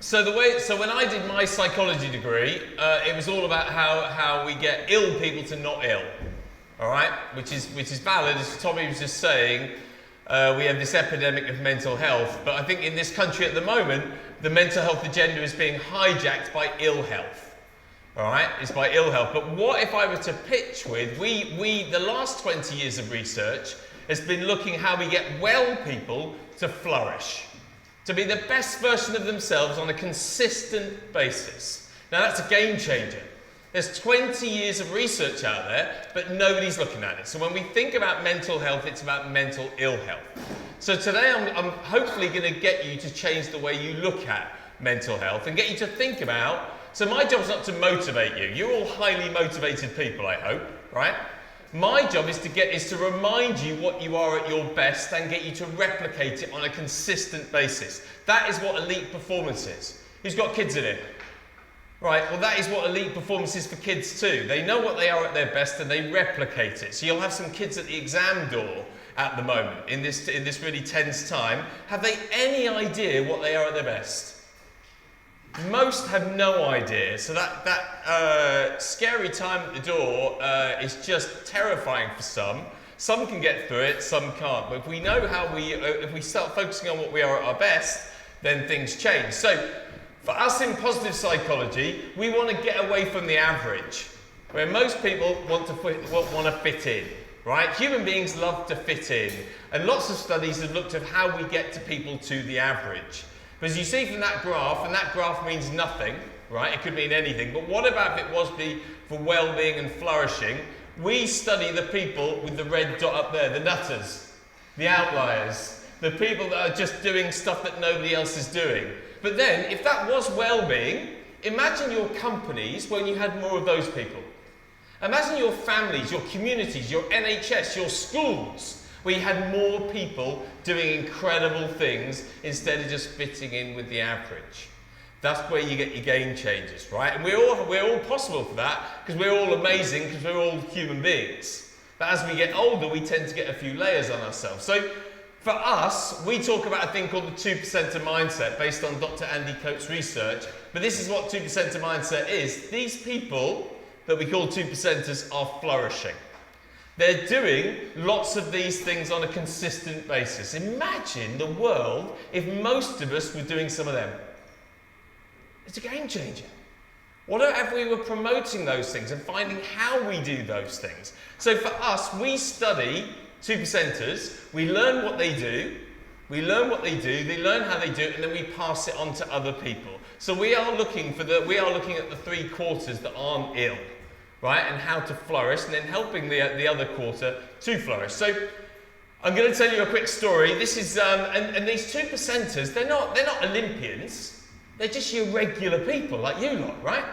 So when I did my psychology degree, it was all about how we get ill people to not ill, all right? Which is valid, as Tommy was just saying. We have this epidemic of mental health, but I think in this country at the moment, the mental health agenda is being hijacked by ill health, all right? It's by ill health. But what if I were to pitch with, the last 20 years of research has been looking how we get well people to flourish, to be the best version of themselves on a consistent basis. Now that's a game changer. There's 20 years of research out there, but nobody's looking at it. So when we think about mental health, it's about mental ill health. So today I'm hopefully going to get you to change the way you look at mental health and get you to think about, so my job's not to motivate you. You're all highly motivated people, I hope, right? My job is to remind you what you are at your best and get you to replicate it on a consistent basis. That is what elite performance is. Who's got kids in it? Right, well that is what elite performance is for kids too. They know what they are at their best and they replicate it. So you'll have some kids at the exam door at the moment, in this really tense time. Have they any idea what they are at their best? Most have no idea, so that scary time at the door is just terrifying for some. Some can get through it, some can't. But if we know if we start focusing on what we are at our best, then things change. So for us in positive psychology, we want to get away from the average, where most people want to fit in, right? Human beings love to fit in, and lots of studies have looked at how we get to people to the average. But as you see from that graph, and that graph means nothing, right? It could mean anything, but what about if it was for well-being and flourishing? We study the people with the red dot up there, the nutters, the outliers, the people that are just doing stuff that nobody else is doing. But then, if that was well-being, imagine your companies when you had more of those people. Imagine your families, your communities, your NHS, your schools, where you had more people doing incredible things instead of just fitting in with the average. That's where you get your game changers, right? And we're all possible for that because we're all amazing, because we're all human beings. But as we get older, we tend to get a few layers on ourselves. So for us, we talk about a thing called the 2%er mindset based on Dr. Andy Coates' research. But this is what 2%er mindset is. These people that we call 2%ers are flourishing. They're doing lots of these things on a consistent basis. Imagine the world if most of us were doing some of them. It's a game changer. What if we were promoting those things and finding how we do those things? So for us, we study 2%ers, we learn what they do, they learn how they do it, and then we pass it on to other people. So we are looking at the 3 quarters that aren't ill, right, and how to flourish, and then helping the other quarter to flourish. So I'm going to tell you a quick story. This is and these 2%ers, they're not Olympians. They're just your regular people, like you lot, right?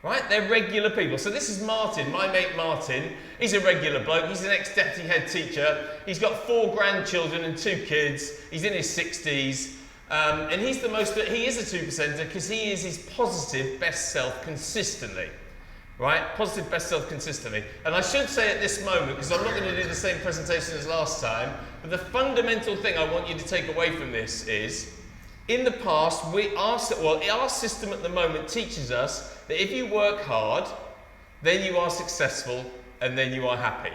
Right? They're regular people. So this is Martin, my mate Martin. He's a regular bloke. He's an ex-deputy head teacher. He's got 4 grandchildren and 2 kids. He's in his 60s. And he is a 2%er because he is his positive best self consistently. Right? Positive best self consistently. And I should say at this moment, because I'm not going to do the same presentation as last time, but the fundamental thing I want you to take away from this is, in the past, our system at the moment teaches us that if you work hard, then you are successful, and then you are happy.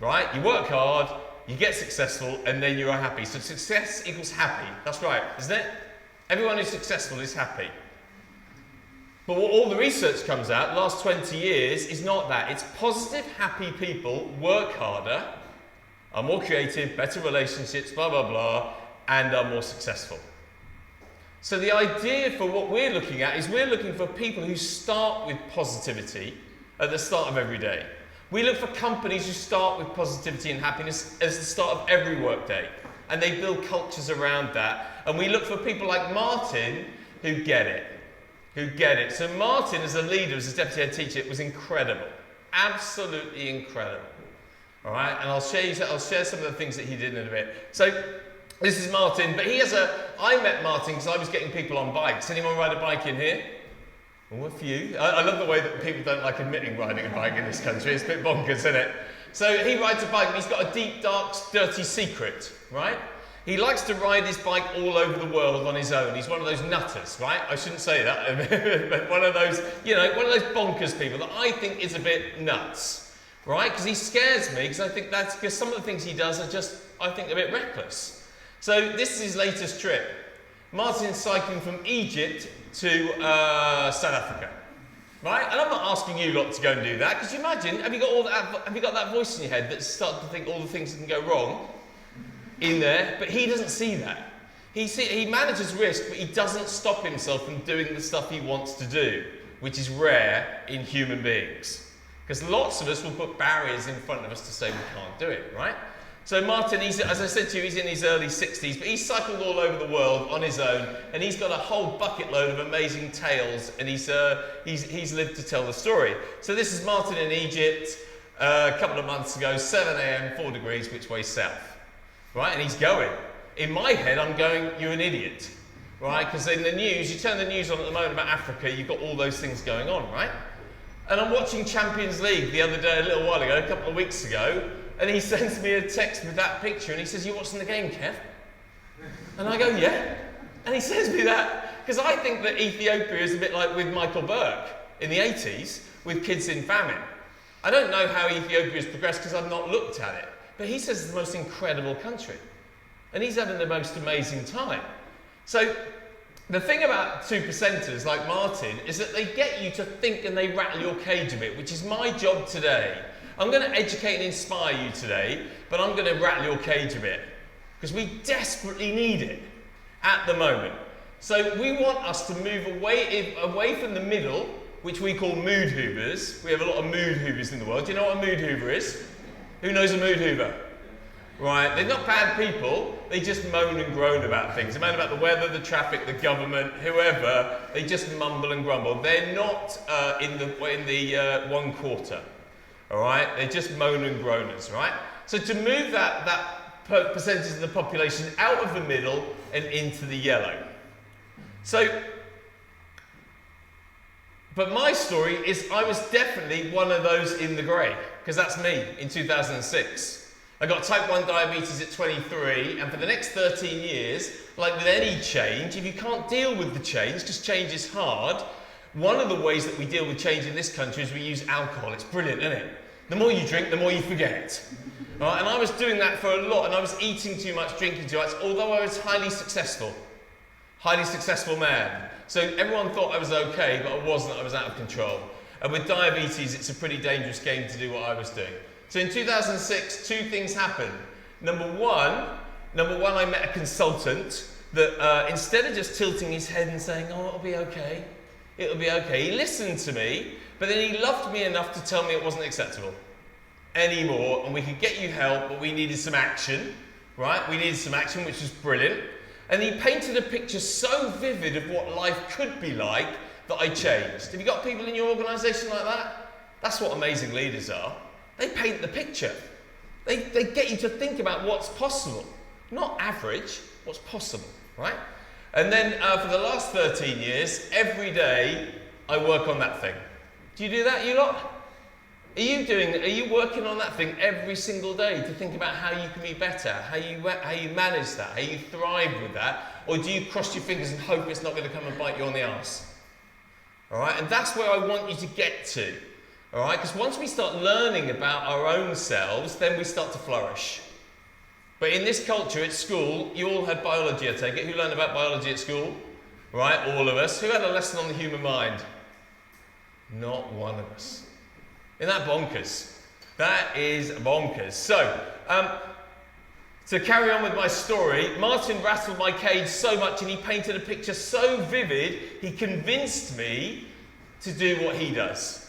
Right? You work hard, you get successful, and then you are happy. So success equals happy. That's right, isn't it? Everyone who's successful is happy. But what all the research comes out, the last 20 years, is not that. It's positive, happy people work harder, are more creative, better relationships, blah, blah, blah, and are more successful. So the idea for what we're looking at is we're looking for people who start with positivity at the start of every day. We look for companies who start with positivity and happiness as the start of every workday, and they build cultures around that. And we look for people like Martin who get it. So Martin, as a leader, as a deputy head teacher, was incredible. Absolutely incredible. All right, and I'll share some of the things that he did in a bit. So this is Martin, but I met Martin because I was getting people on bikes. Anyone ride a bike in here? Oh, a few. I love the way that people don't like admitting riding a bike in this country. It's a bit bonkers, isn't it? So he rides a bike and he's got a deep, dark, dirty secret, right? He likes to ride his bike all over the world on his own. He's one of those nutters, right? I shouldn't say that, but one of those, one of those bonkers people that I think is a bit nuts, right? Because he scares me, because some of the things he does are just, I think, a bit reckless. So this is his latest trip. Martin's cycling from Egypt to South Africa, right? And I'm not asking you lot to go and do that, because you imagine, have you got that voice in your head that starts to think all the things that can go wrong in there? But he doesn't see that. He manages risk, but he doesn't stop himself from doing the stuff he wants to do, which is rare in human beings. Because lots of us will put barriers in front of us to say we can't do it, right? So Martin, as I said to you, he's in his early 60s, but he's cycled all over the world on his own, and he's got a whole bucket load of amazing tales, and he's lived to tell the story. So this is Martin in Egypt, a couple of months ago, 7 a.m, 4 degrees, which way south, right? And he's going. In my head, I'm going, you're an idiot, right? Because in the news, you turn the news on at the moment about Africa, you've got all those things going on, right? And I'm watching Champions League the other day, a little while ago, a couple of weeks ago, and he sends me a text with that picture, and he says, "You watching the game, Kev?" And I go, "Yeah." And he sends me that, because I think that Ethiopia is a bit like with Michael Burke in the 80s, with kids in famine. I don't know how Ethiopia has progressed, because I've not looked at it. But he says it's the most incredible country. And he's having the most amazing time. So, the thing about 2%ers like Martin is that they get you to think and they rattle your cage a bit, which is my job today. I'm going to educate and inspire you today, but I'm going to rattle your cage a bit, because we desperately need it at the moment. So we want us to move away from the middle, which we call mood hoovers. We have a lot of mood hoovers in the world. Do you know what a mood hoover is? Who knows a mood hoover? Right, they're not bad people, they just moan and groan about things. They moan about the weather, the traffic, the government, whoever. They just mumble and grumble. They're not in the 1/4. All right, they're just moan and groaners, right? So to move that percentage of the population out of the middle and into the yellow. So, but my story is I was definitely one of those in the grey, because that's me in 2006. I got type 1 diabetes at 23, and for the next 13 years, like with any change, if you can't deal with the change, because change is hard, one of the ways that we deal with change in this country is we use alcohol. It's brilliant, isn't it? The more you drink, the more you forget. Right? And I was doing that for a lot, and I was eating too much, drinking too much, although I was highly successful man. So everyone thought I was okay, but I wasn't. I was out of control. And with diabetes, it's a pretty dangerous game to do what I was doing. So in 2006, two things happened. Number one, I met a consultant that instead of just tilting his head and saying, "Oh, it'll be okay," he listened to me, but then he loved me enough to tell me it wasn't acceptable anymore, and we could get you help, but we needed some action, right? We needed some action, which was brilliant. And he painted a picture so vivid of what life could be like that I changed. Have you got people in your organisation like that? That's what amazing leaders are. They paint the picture. They get you to think about what's possible. Not average, what's possible, right? And then for the last 13 years, every day, I work on that thing. Do you do that, you lot? Are you working on that thing every single day to think about how you can be better, how you manage that, how you thrive with that? Or do you cross your fingers and hope it's not going to come and bite you on the arse? All right, and that's where I want you to get to. All right, because once we start learning about our own selves, then we start to flourish. But in this culture at school, you all had biology, I take it. Who learned about biology at school? Right, all of us. Who had a lesson on the human mind? Not one of us. Isn't that bonkers? That is bonkers. So, to carry on with my story, Martin rattled my cage so much and he painted a picture so vivid, he convinced me to do what he does.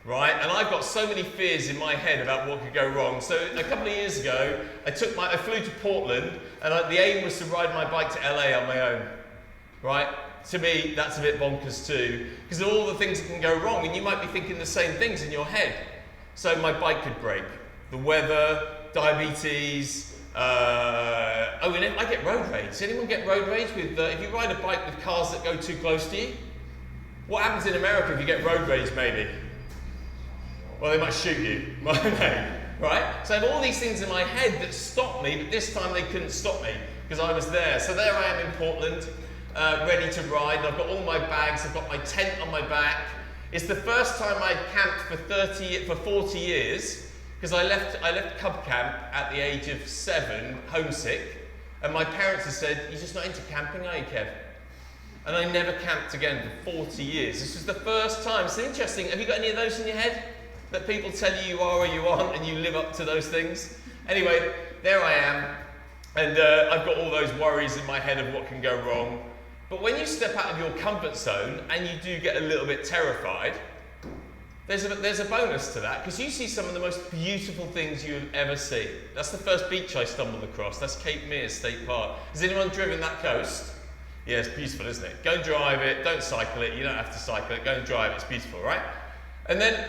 Right? And I've got so many fears in my head about what could go wrong. So a couple of years ago, I flew to Portland, and the aim was to ride my bike to LA on my own. Right? To me, that's a bit bonkers too, because of all the things that can go wrong, and you might be thinking the same things in your head. So my bike could break. The weather, diabetes, and I get road rage. Does anyone get road rage with if you ride a bike with cars that go too close to you? What happens in America if you get road rage, maybe? Well, they might shoot you, right? So I have all these things in my head that stop me, but this time they couldn't stop me. because I was there. So there I am in Portland, ready to ride. I've got all my bags, I've got my tent on my back. It's the first time I camped for 40 years, because I left Cub Camp at the age of 7, homesick, and my parents had said, "You're just not into camping, are you, Kev?" And I never camped again for 40 years. This was the first time. It's interesting. Have you got any of those in your head? That people tell you are or you aren't, and you live up to those things? Anyway, there I am, and I've got all those worries in my head of what can go wrong. But when you step out of your comfort zone, and you do get a little bit terrified, there's a bonus to that, because you see some of the most beautiful things you've ever seen. That's the first beach I stumbled across. That's Cape Mears State Park. Has anyone driven that coast? Yeah, it's beautiful, isn't it? Go and drive it, don't cycle it, you don't have to cycle it, go and drive it, it's beautiful, right? And then,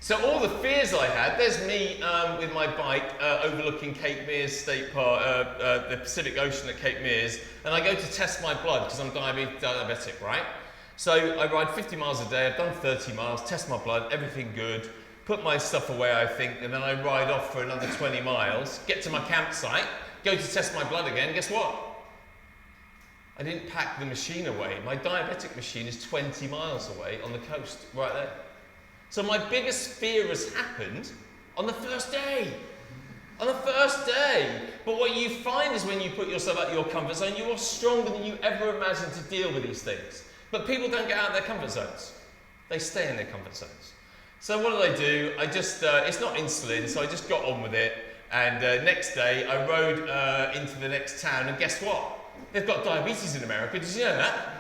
so all the fears I had, there's me with my bike overlooking Cape Mears State Park, the Pacific Ocean at Cape Mears, and I go to test my blood, because I'm diabetic, right? So I ride 50 miles a day, I've done 30 miles, test my blood, everything good, put my stuff away, I think, and then I ride off for another 20 miles, get to my campsite, go to test my blood again, guess what? I didn't pack the machine away. My diabetic machine is 20 miles away on the coast, right there. So my biggest fear has happened on the first day. On the first day. But what you find is when you put yourself out of your comfort zone, you are stronger than you ever imagined to deal with these things. But people don't get out of their comfort zones. They stay in their comfort zones. So what did? I just, it's not insulin, so I just got on with it. And next day, I rode into the next town, and guess what? They've got diabetes in America, did you know that?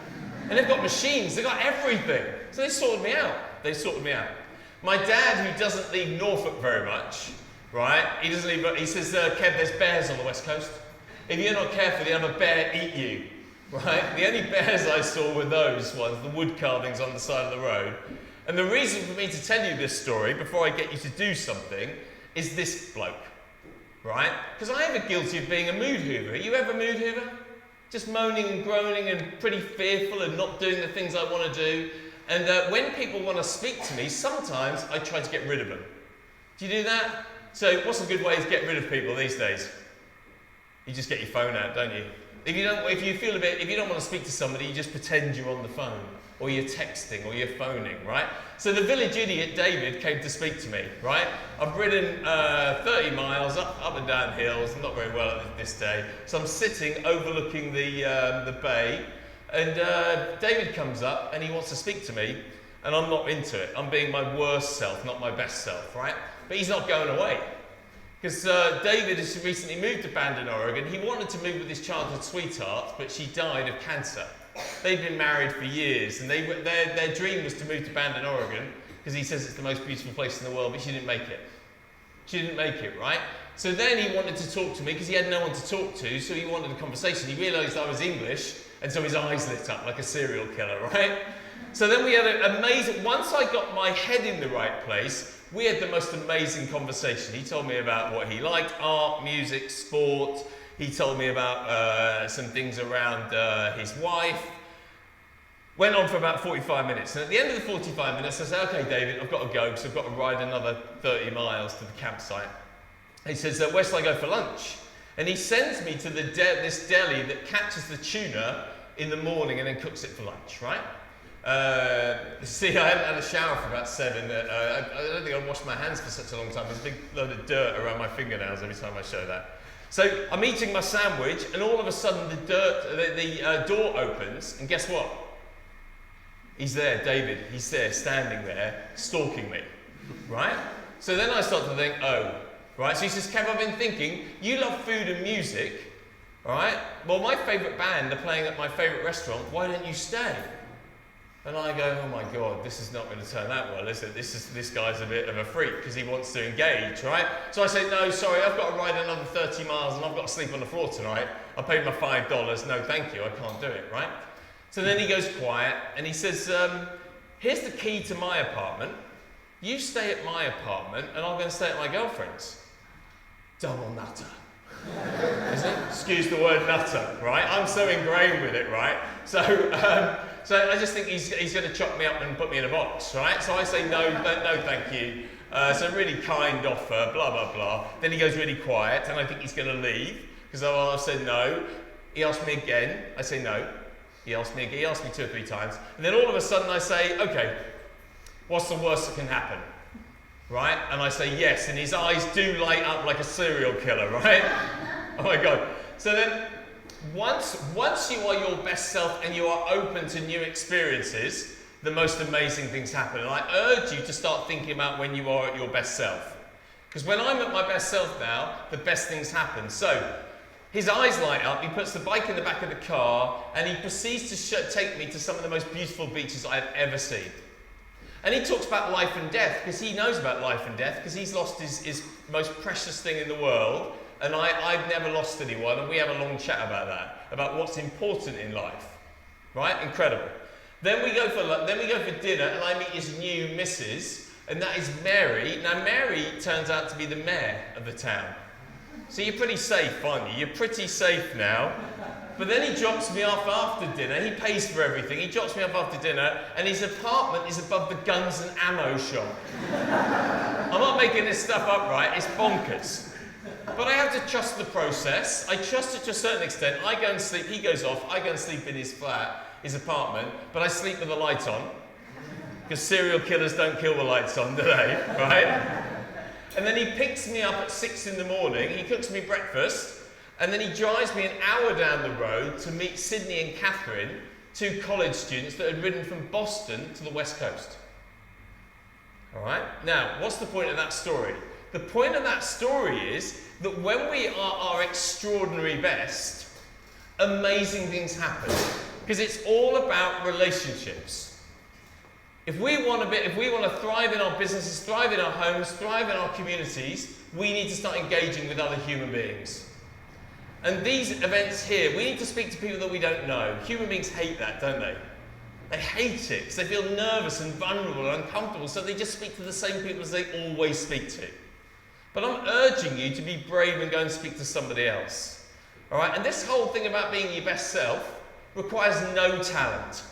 And they've got machines, they've got everything. So they sorted me out. They sorted me out. My dad, who doesn't leave Norfolk very much, right? He doesn't leave, he says, Kev, there's bears on the West Coast. If you're not careful, you'll have a bear eat you, right? The only bears I saw were those ones, the wood carvings on the side of the road. And the reason for me to tell you this story, before I get you to do something, is this bloke, right? Because I am guilty of being a mood hoover. Are you ever a mood hoover? Just moaning and groaning and pretty fearful and not doing the things I want to do. And when people want to speak to me, sometimes I try to get rid of them. Do you do that? So what's a good way to get rid of people these days? You just get your phone out, don't you? If you don't want to speak to somebody, you just pretend you're on the phone, or you're texting, or you're phoning, right? So the village idiot David came to speak to me, right? I've ridden 30 miles up and down hills, not very well at this day. So I'm sitting overlooking the bay, and David comes up and he wants to speak to me, and I'm not into it. I'm being my worst self, not my best self, right? But he's not going away. Because David has recently moved to Bandon, Oregon. He wanted to move with his childhood sweetheart, but she died of cancer. They'd been married for years, and their dream was to move to Bandon, Oregon, because he says it's the most beautiful place in the world, but she didn't make it. She didn't make it, right? So then he wanted to talk to me, because he had no one to talk to, so he wanted a conversation. He realised I was English, and so his eyes lit up like a serial killer, right? So then we had an amazing, once I got my head in the right place, we had the most amazing conversation. He told me about what he liked, art, music, sport. He told me about some things around his wife. Went on for about 45 minutes. And at the end of the 45 minutes, I said, okay, David, I've got to go, because I've got to ride another 30 miles to the campsite. He says, where shall I go for lunch? And he sends me to this deli that catches the tuna in the morning and then cooks it for lunch, right? See, I hadn't had a shower for about 7. I don't think I've washed my hands for such a long time. There's a big load of dirt around my fingernails every time I show that. So I'm eating my sandwich, and all of a sudden the door opens, and guess what? He's there, David. He's there, standing there, stalking me, right? So then I start to think, oh, right. So he says, Kev, I've been thinking, you love food and music, all right? Well, my favourite band are playing at my favourite restaurant. Why don't you stay? And I go, oh my God, this is not going to turn out well, is it? This guy's a bit of a freak because he wants to engage, right? So I say, no, sorry, I've got to ride another 30 miles and I've got to sleep on the floor tonight. I paid my $5. No, thank you, I can't do it, right? So then he goes quiet and he says, here's the key to my apartment. You stay at my apartment and I'm going to stay at my girlfriend's. Double nutter. Isn't it? Excuse the word nutter, right? I'm so ingrained with it, right? So I just think he's going to chop me up and put me in a box, right? So I say, no, thank you. So really kind offer, blah, blah, blah. Then he goes really quiet, and I think he's going to leave. because I've said no. He asks me again, I say no. He asks me again, he asks me 2 or 3 times. And then all of a sudden I say, okay, what's the worst that can happen? Right? And I say yes, and his eyes do light up like a serial killer, right? Oh my God. So then, once you are your best self and you are open to new experiences, the most amazing things happen. And I urge you to start thinking about when you are at your best self. Because when I'm at my best self now, the best things happen. So, his eyes light up, he puts the bike in the back of the car, and he proceeds to take me to some of the most beautiful beaches I've ever seen. And he talks about life and death, because he knows about life and death, because he's lost his most precious thing in the world, and I've never lost anyone, and we have a long chat about that, about what's important in life. Right? Incredible. Then we go for dinner, and I meet his new missus, and that is Mary. Now Mary turns out to be the mayor of the town. So you're pretty safe, aren't you? You're pretty safe now. But then he drops me off after dinner. He pays for everything. He drops me off after dinner, and his apartment is above the guns and ammo shop. I'm not making this stuff up, right? It's bonkers. But I have to trust the process. I trust it to a certain extent. I go and sleep. He goes off. I go and sleep in his flat, his apartment, but I sleep with the lights on. Because serial killers don't kill the lights on, do they? Right? And then he picks me up at 6 in the morning. He cooks me breakfast. And then he drives me an hour down the road to meet Sydney and Catherine, 2 college students that had ridden from Boston to the West Coast. All right? Now, what's the point of that story? The point of that story is that when we are our extraordinary best, amazing things happen. Because it's all about relationships. If we want to thrive in our businesses, thrive in our homes, thrive in our communities, we need to start engaging with other human beings. And these events here, we need to speak to people that we don't know. Human beings hate that, don't they? They hate it because they feel nervous and vulnerable and uncomfortable, so they just speak to the same people as they always speak to. But I'm urging you to be brave and go and speak to somebody else. All right? And this whole thing about being your best self requires no talent.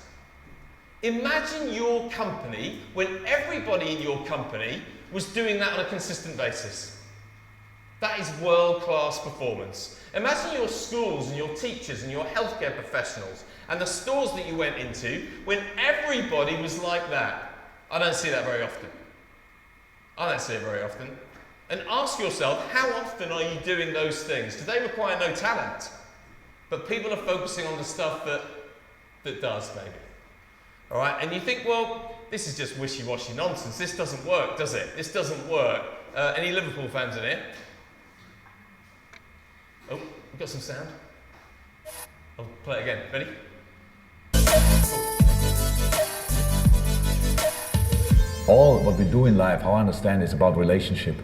Imagine your company when everybody in your company was doing that on a consistent basis. That is world-class performance. Imagine your schools and your teachers and your healthcare professionals and the stores that you went into when everybody was like that. I don't see that very often. I don't see it very often. And ask yourself, how often are you doing those things? Because they require no talent. But people are focusing on the stuff that does, maybe. All right, and you think, well, this is just wishy-washy nonsense. This doesn't work, does it? This doesn't work. Any Liverpool fans in here? Oh, we've got some sound. I'll play it again. Ready? All what we do in life, how I understand, is about relationship.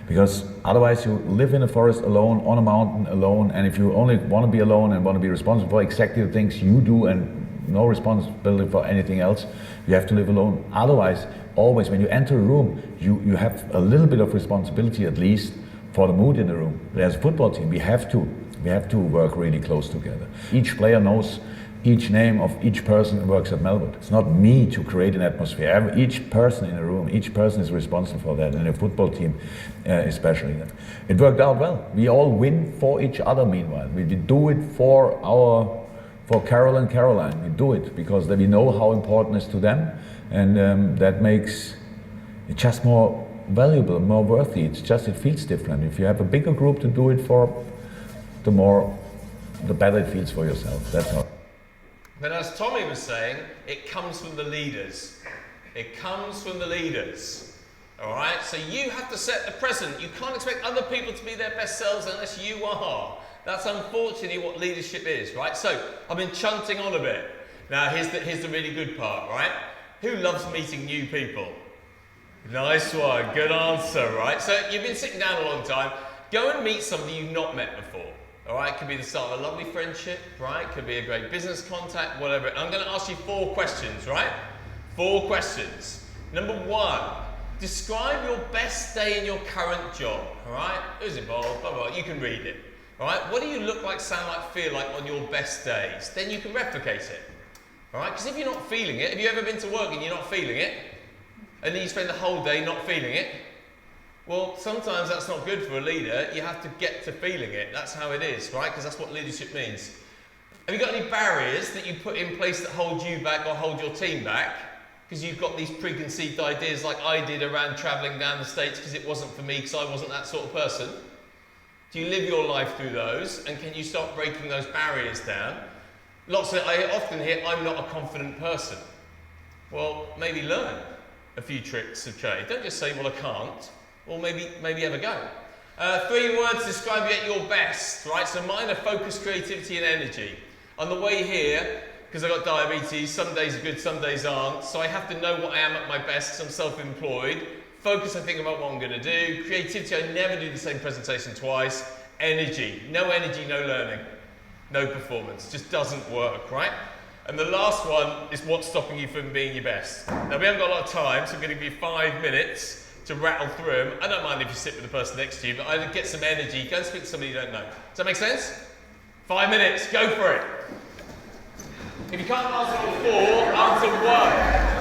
Because otherwise you live in a forest alone, on a mountain alone, and if you only want to be alone and want to be responsible for exactly the things you do and no responsibility for anything else, you have to live alone. Otherwise, always when you enter a room, you have a little bit of responsibility at least for the mood in the room. As a football team, we have to work really close together. Each player knows each name of each person who works at Melwood. It's not me to create an atmosphere. Each person in a room, each person is responsible for that, and a football team especially. It worked out well. We all win for each other meanwhile. We do it for Carol and Caroline. We do it because we know how important it is to them, and that makes it just more valuable, more worthy. It feels different. If you have a bigger group to do it for, the better it feels for yourself. That's all. But as Tommy was saying, it comes from the leaders. It comes from the leaders. All right? So you have to set the present. You can't expect other people to be their best selves unless you are. That's unfortunately what leadership is, right? So I've been chunting on a bit. Now here's the really good part, right? Who loves meeting new people? Nice one, good answer, right? So you've been sitting down a long time. Go and meet somebody you've not met before. All right, it could be the start of a lovely friendship, right? Could be a great business contact, whatever. I'm going to ask you 4 questions, right? 4 questions. Number 1, describe your best day in your current job, all right? Who's involved, blah, blah, you can read it. All right, what do you look like, sound like, feel like on your best days? Then you can replicate it. All right, because if you're not feeling it, have you ever been to work and you're not feeling it? And then you spend the whole day not feeling it? Well, sometimes that's not good for a leader. You have to get to feeling it. That's how it is, right? Because that's what leadership means. Have you got any barriers that you put in place that hold you back or hold your team back? Because you've got these preconceived ideas like I did around travelling down the States because it wasn't for me, because I wasn't that sort of person. Do you live your life through those? And can you start breaking those barriers down? I often hear, I'm not a confident person. Well, maybe learn a few tricks of trade. Don't just say, well, I can't. Well, maybe have a go. 3 words describe you at your best, right? So mine are focus, creativity, and energy. On the way here, because I've got diabetes, some days are good, some days aren't, so I have to know what I am at my best because I'm self-employed. Focus, I think about what I'm going to do. Creativity, I never do the same presentation twice. Energy, no learning, no performance. Just doesn't work, right? And the last one is what's stopping you from being your best. Now, we haven't got a lot of time, so I'm going to give you 5 minutes to rattle through them. I don't mind if you sit with the person next to you, but I'd get some energy. Go and speak to somebody you don't know. Does that make sense? 5 minutes, go for it. If you can't answer all 4, answer 1.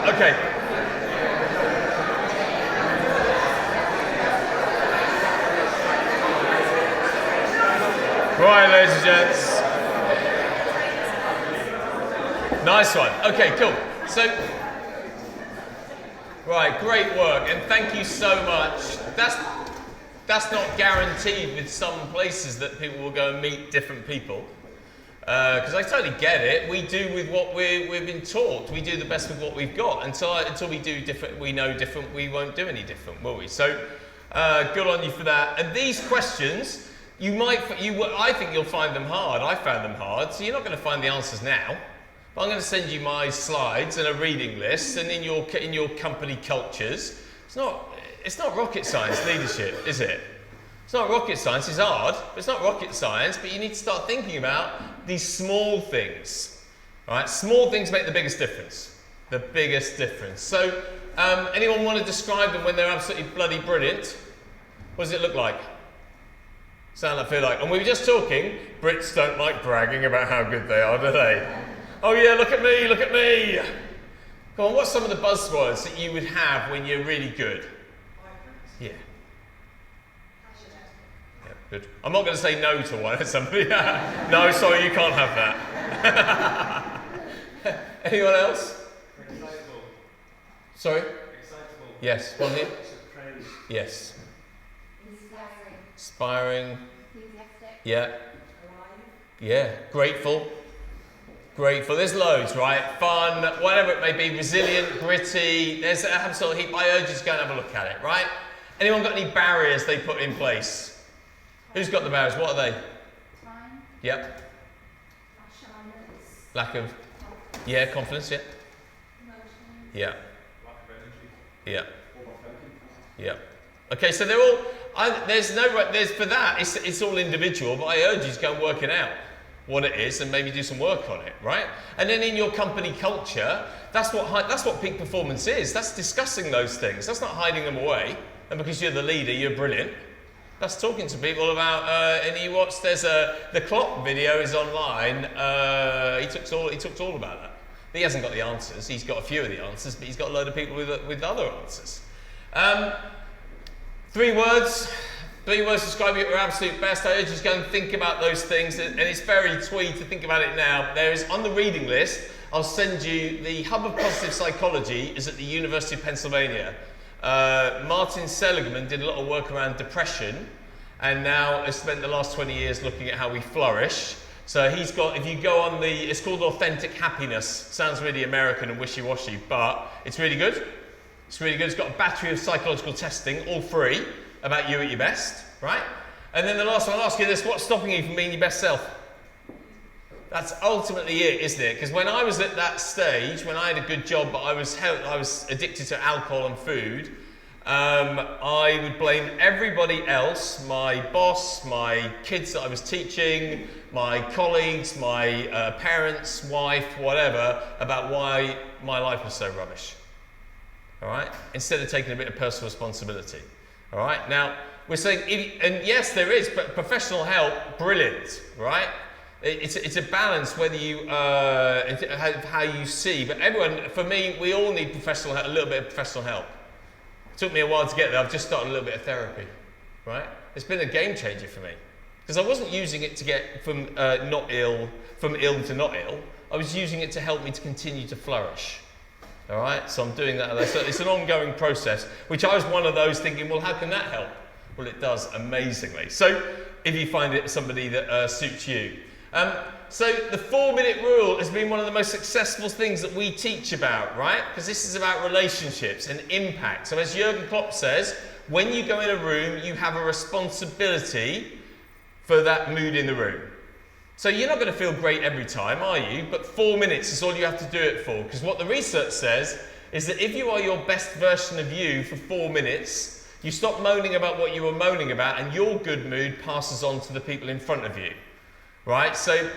Okay. Right, ladies and gents. Nice one. Okay, cool. So, right, great work, and thank you so much. That's not guaranteed with some places that people will go and meet different people. Because I totally get it. We do with what we've been taught. We do the best with what we've got. Until we do different, we know different, we won't do any different, will we? So, good on you for that. And these questions, I think you'll find them hard. I found them hard, so you're not going to find the answers now. But I'm going to send you my slides and a reading list, and in your company cultures, it's not rocket science leadership, is it? It's not rocket science. It's hard, but it's not rocket science. But you need to start thinking about these small things. Right? Small things make the biggest difference. The biggest difference. So, anyone want to describe them when they're absolutely bloody brilliant? What does it look like? Sound like, feel like? And we were just talking. Brits don't like bragging about how good they are, do they? Oh yeah, look at me, look at me. Come on, what's some of the buzzwords that you would have when you're really good? Yeah. Yeah, good. I'm not going to say no to one. Somebody. No, sorry, you can't have that. Anyone else? Excitable. Sorry? Excitable. Yes, one here? Praise. Yes. Inspiring. Inspiring. Enthusiastic. Yeah. Alive. Yeah. Grateful. Grateful. There's loads, right? Fun, whatever it may be. Resilient, gritty. There's an absolute heap. I urge you to go and have a look at it, right? Anyone got any barriers they put in place? Who's got the barriers? What are they? Time. Yep. Shyness. Lack of, yeah, confidence, yeah. Emotions. Yeah. Lack of energy. Yeah. Overthinking. Yeah. Okay, so they're all, there's for that, it's all individual, but I urge you to go and work it out, what it is, and maybe do some work on it, right? And then in your company culture, that's what peak performance is. That's discussing those things. That's not hiding them away. And because you're the leader, you're brilliant. That's talking to people about, and you watch, the Klopp video is online. He talks all about that. He hasn't got the answers. He's got a few of the answers, but he's got a load of people with other answers. 3 words describe you at your absolute best. I urge you to go and think about those things, and it's very twee to think about it now. There is, on the reading list, I'll send you, the Hub of Positive Psychology is at the University of Pennsylvania. Martin Seligman did a lot of work around depression, and now has spent the last 20 years looking at how we flourish. So he's got, if you go on it's called Authentic Happiness. Sounds really American and wishy-washy, but it's really good. It's really good. It's got a battery of psychological testing, all free, about you at your best, right? And then the last one, I'll ask you this: what's stopping you from being your best self? That's ultimately it, isn't it? Because when I was at that stage, when I had a good job, but I was addicted to alcohol and food, I would blame everybody else, my boss, my kids that I was teaching, my colleagues, my parents, wife, whatever, about why my life was so rubbish. All right? Instead of taking a bit of personal responsibility. All right? Now, we're saying, and yes, there is, but professional help, brilliant, right? It's a balance whether you, how you see, but everyone, for me, we all need professional help, a little bit of professional help. It took me a while to get there. I've just started a little bit of therapy, right? It's been a game changer for me. Because I wasn't using it to get from ill to not ill. I was using it to help me to continue to flourish. All right, so I'm doing that. So it's an ongoing process, which I was one of those thinking, well, how can that help? Well, it does amazingly. So if you find it somebody that suits you. So the 4-minute rule has been one of the most successful things that we teach about, right? Because this is about relationships and impact. So as Jurgen Klopp says, when you go in a room, you have a responsibility for that mood in the room. So you're not going to feel great every time, are you? But 4 minutes is all you have to do it for. Because what the research says is that if you are your best version of you for 4 minutes, you stop moaning about what you were moaning about, and your good mood passes on to the people in front of you. Right? So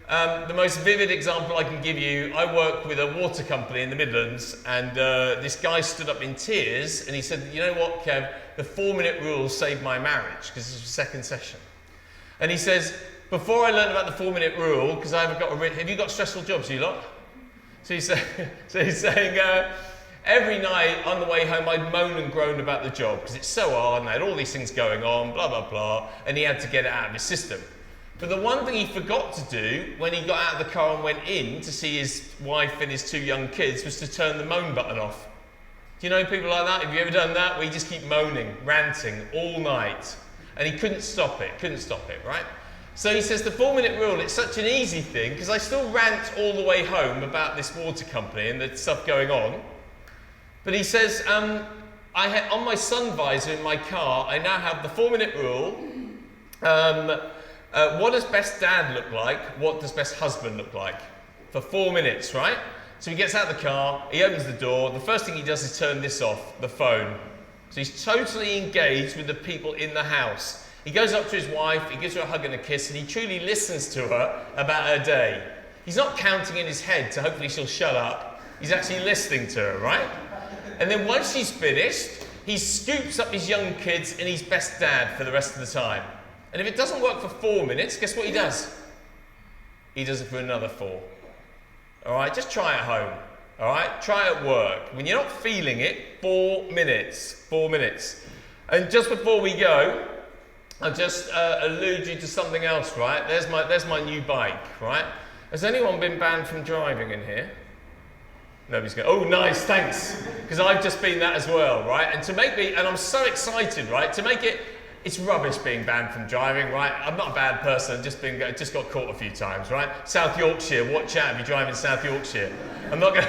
the most vivid example I can give you, I work with a water company in the Midlands, and this guy stood up in tears, and he said, you know what, Kev, the 4-minute rule saved my marriage, because this was the second session. And he says, before I learned about the 4-minute rule, because have you got stressful jobs, you lot? So he's saying, Every night on the way home, I'd moan and groan about the job because it's so hard and I had all these things going on, blah, blah, blah, and he had to get it out of his system. But the one thing he forgot to do when he got out of the car and went in to see his wife and his 2 young kids was to turn the moan button off. Do you know people like that? Have you ever done that? Where you just keep moaning, ranting all night. And he couldn't stop it, right? So he says the 4-minute rule, it's such an easy thing because I still rant all the way home about this water company and the stuff going on. But he says, on my sun visor in my car, I now have the 4-minute rule. What does best dad look like? What does best husband look like? For 4 minutes, right? So he gets out of the car, he opens the door, the first thing he does is turn this off, the phone. So he's totally engaged with the people in the house. He goes up to his wife, he gives her a hug and a kiss, and he truly listens to her about her day. He's not counting in his head to hopefully she'll shut up. He's actually listening to her, right? And then once she's finished, he scoops up his young kids and he's best dad for the rest of the time. And if it doesn't work for 4 minutes, guess what he does? He does it for another 4. All right, just try at home. All right, try at work. When you're not feeling it, 4 minutes. 4 minutes. And just before we go, I'll just allude you to something else, right? There's my new bike, right? Has anyone been banned from driving in here? Nobody's going, oh, nice, thanks. Because I've just been that as well, right? And to make me, and I'm so excited, right? To make it, it's rubbish being banned from driving, right? I'm not a bad person, just got caught a few times, right? South Yorkshire, watch out if you drive in South Yorkshire. I'm not going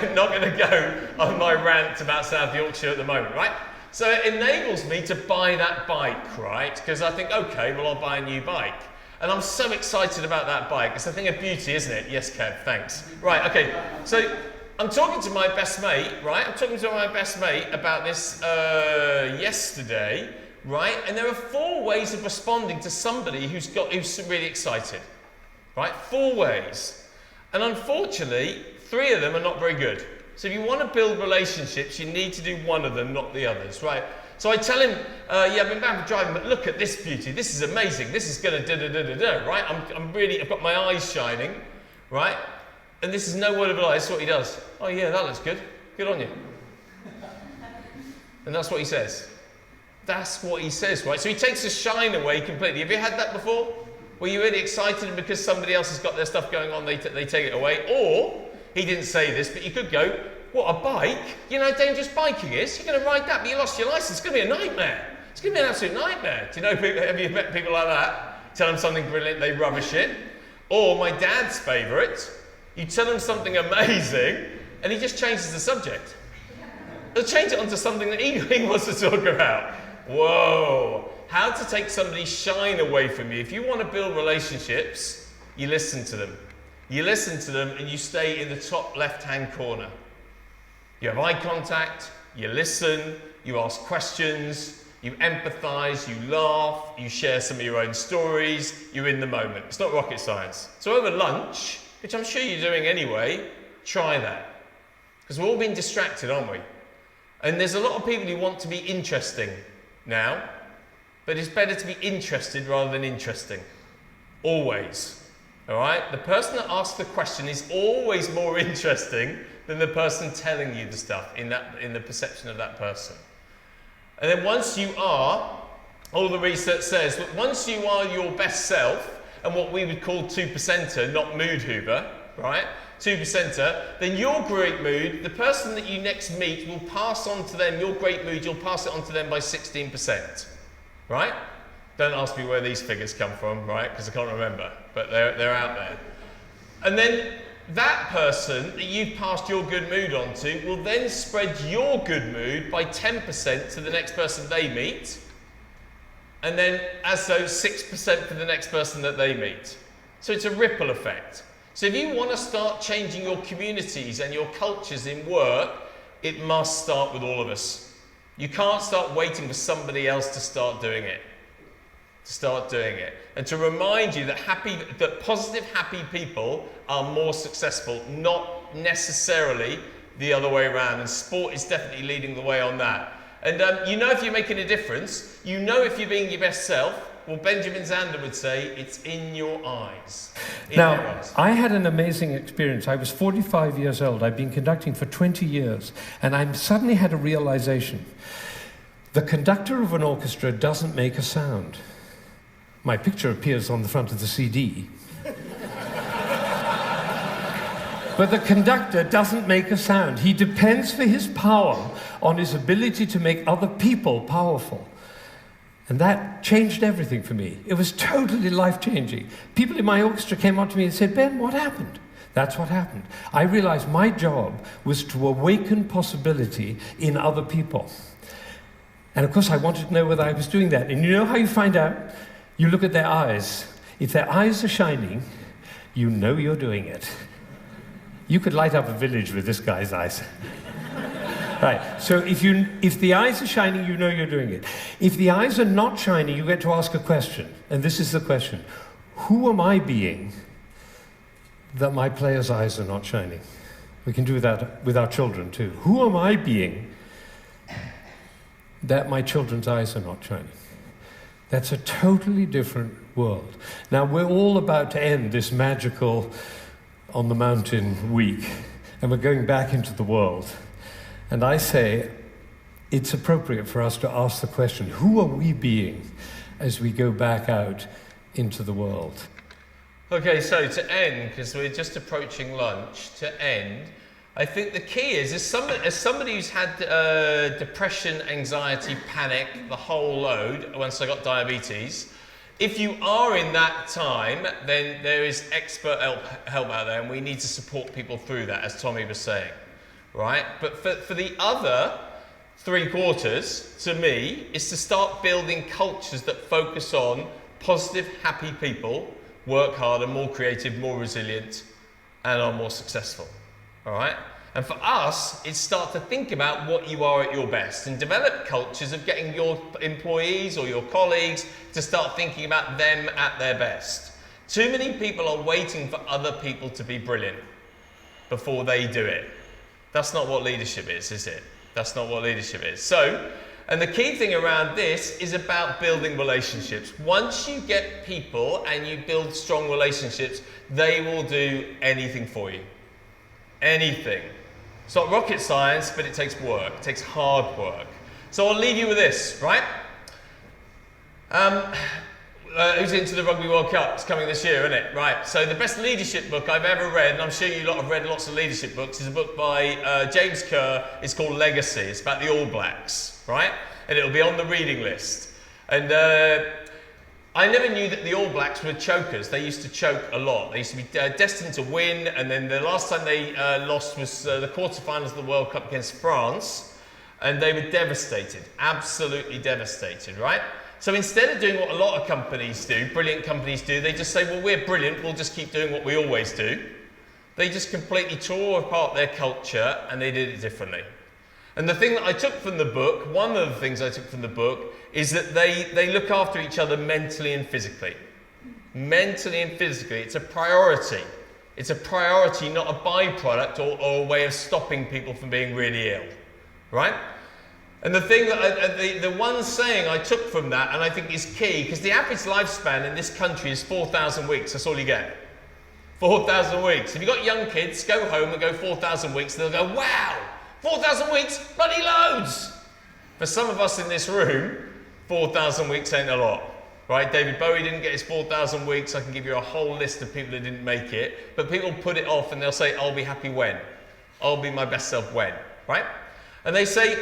to go on my rant about South Yorkshire at the moment, right? So it enables me to buy that bike, right? Because I think, okay, well, I'll buy a new bike. And I'm so excited about that bike. It's a thing of beauty, isn't it? Yes, Kev, thanks. Right, okay. So I'm talking to my best mate, right? I'm talking to my best mate about this yesterday, right? And there are 4 ways of responding to somebody who's really excited, right? 4 ways. And unfortunately, 3 of them are not very good. So if you want to build relationships, you need to do one of them, not the others, right? So I tell him, yeah, I've been banned for driving, but look at this beauty. This is amazing. This is going to da-da-da-da-da, right? I've got my eyes shining, right? And this is no word of a lie. This is what he does. Oh, yeah, that looks good. Good on you. And that's what he says. That's what he says, right? So he takes the shine away completely. Have you had that before? Were you really excited and because somebody else has got their stuff going on, they take it away? Or, he didn't say this, but you could go, what, a bike? You know how dangerous biking is? You're going to ride that, but you lost your license. It's going to be a nightmare. It's going to be an absolute nightmare. Do you know people, have you met people like that? Tell them something brilliant, they rubbish it. Or my dad's favourite, you tell him something amazing, and he just changes the subject. He'll change it onto something that he wants to talk about. Whoa. How to take somebody's shine away from you. If you want to build relationships, you listen to them. You listen to them and you stay in the top left-hand corner. You have eye contact, you listen, you ask questions, you empathise, you laugh, you share some of your own stories, you're in the moment. It's not rocket science. So over lunch, which I'm sure you're doing anyway, try that. Because we're all being distracted, aren't we? And there's a lot of people who want to be interesting now, but it's better to be interested rather than interesting. Always. All right? The person that asks the question is always more interesting than the person telling you the stuff in the perception of that person. And then once you are, all the research says that once you are your best self, and what we would call 2%er, not mood hoover, right? 2%er, then your great mood, the person that you next meet will pass on to them, your great mood, you'll pass it on to them by 16%, right? Don't ask me where these figures come from, right? Because I can't remember, but they're out there. And then that person that you've passed your good mood on to will then spread your good mood by 10% to the next person they meet, and then as so 6% for the next person that they meet. So it's a ripple effect. So if you want to start changing your communities and your cultures in work, it must start with all of us. You can't start waiting for somebody else to start doing it. And to remind you that positive, happy people are more successful, not necessarily the other way around. And sport is definitely leading the way on that. And you know if you're making a difference, you know if you're being your best self, Well, Benjamin Zander would say it's in your eyes. In your Now, eyes. I had an amazing experience. I was 45 years old. I've been conducting for 20 years, and I suddenly had a realization. The conductor of an orchestra doesn't make a sound. My picture appears on the front of the CD. But the conductor doesn't make a sound. He depends for his power on his ability to make other people powerful. And that changed everything for me. It was totally life-changing. People in my orchestra came up to me and said, "Ben, what happened?" That's what happened. I realized my job was to awaken possibility in other people. And of course, I wanted to know whether I was doing that. And you know how you find out? You look at their eyes. If their eyes are shining, you know you're doing it. You could light up a village with this guy's eyes. Right, so if the eyes are shining, you know you're doing it. If the eyes are not shining, you get to ask a question. And this is the question. Who am I being that my player's eyes are not shining? We can do that with our children too. Who am I being that my children's eyes are not shining? That's a totally different world. Now, we're all about to end this magical on the mountain week, and we're going back into the world. And I say it's appropriate for us to ask the question, who are we being as we go back out into the world? Okay, so to end, because we're just approaching lunch, to end, I think the key is, as somebody who's had depression, anxiety, panic, the whole load, once I got diabetes, if you are in that time, then there is expert help out there, and we need to support people through that, as Tommy was saying, right? But for the other 3/4, to me, is to start building cultures that focus on positive, happy people, work harder, more creative, more resilient, and are more successful, all right? And for us, it's start to think about what you are at your best and develop cultures of getting your employees or your colleagues to start thinking about them at their best. Too many people are waiting for other people to be brilliant before they do it. That's not what leadership is it? That's not what leadership is. So, and the key thing around this is about building relationships. Once you get people and you build strong relationships, they will do anything for you. Anything. It's not rocket science, but it takes work. It takes hard work. So I'll leave you with this, right? Who's into the Rugby World Cup? It's coming this year, isn't it? Right. So the best leadership book I've ever read, and I'm sure you lot have read lots of leadership books, is a book by James Kerr. It's called Legacy. It's about the All Blacks, right? And it'll be on the reading list. And I never knew that the All Blacks were chokers. They used to choke a lot. They used to be destined to win, and then the last time they lost was the quarterfinals of the World Cup against France, and they were devastated, absolutely devastated, right? So instead of doing what a lot of companies do, brilliant companies do, they just say, well, we're brilliant, we'll just keep doing what we always do. They just completely tore apart their culture, and they did it differently. And the thing that I took from the book, one of the things I took from the book, is that they look after each other mentally and physically. Mentally and physically. It's a priority. It's a priority, not a byproduct or a way of stopping people from being really ill. Right? And the thing that the one saying I took from that, and I think is key, because the average lifespan in this country is 4,000 weeks. That's all you get. 4,000 weeks. If you've got young kids, go home and go 4,000 weeks, and they'll go, wow! 4,000 weeks, bloody loads! For some of us in this room, 4,000 weeks ain't a lot, right? David Bowie didn't get his 4,000 weeks. I can give you a whole list of people that didn't make it, but people put it off and they'll say, I'll be happy when? I'll be my best self when, right? And they say,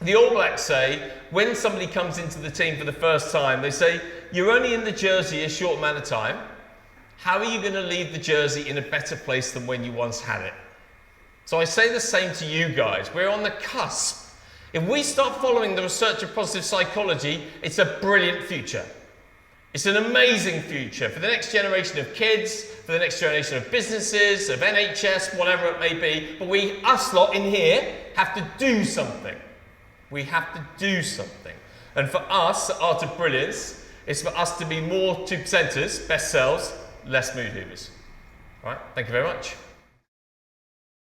the All Blacks say, when somebody comes into the team for the first time, they say, you're only in the jersey a short amount of time. How are you going to leave the jersey in a better place than when you once had it? So I say the same to you guys. We're on the cusp. If we start following the research of positive psychology, it's a brilliant future. It's an amazing future for the next generation of kids, for the next generation of businesses, of NHS, whatever it may be. But us lot in here, have to do something. We have to do something. And for us, at Art of Brilliance, it's for us to be more 2%ers, best selves, less mood hoovers. All right? Thank you very much.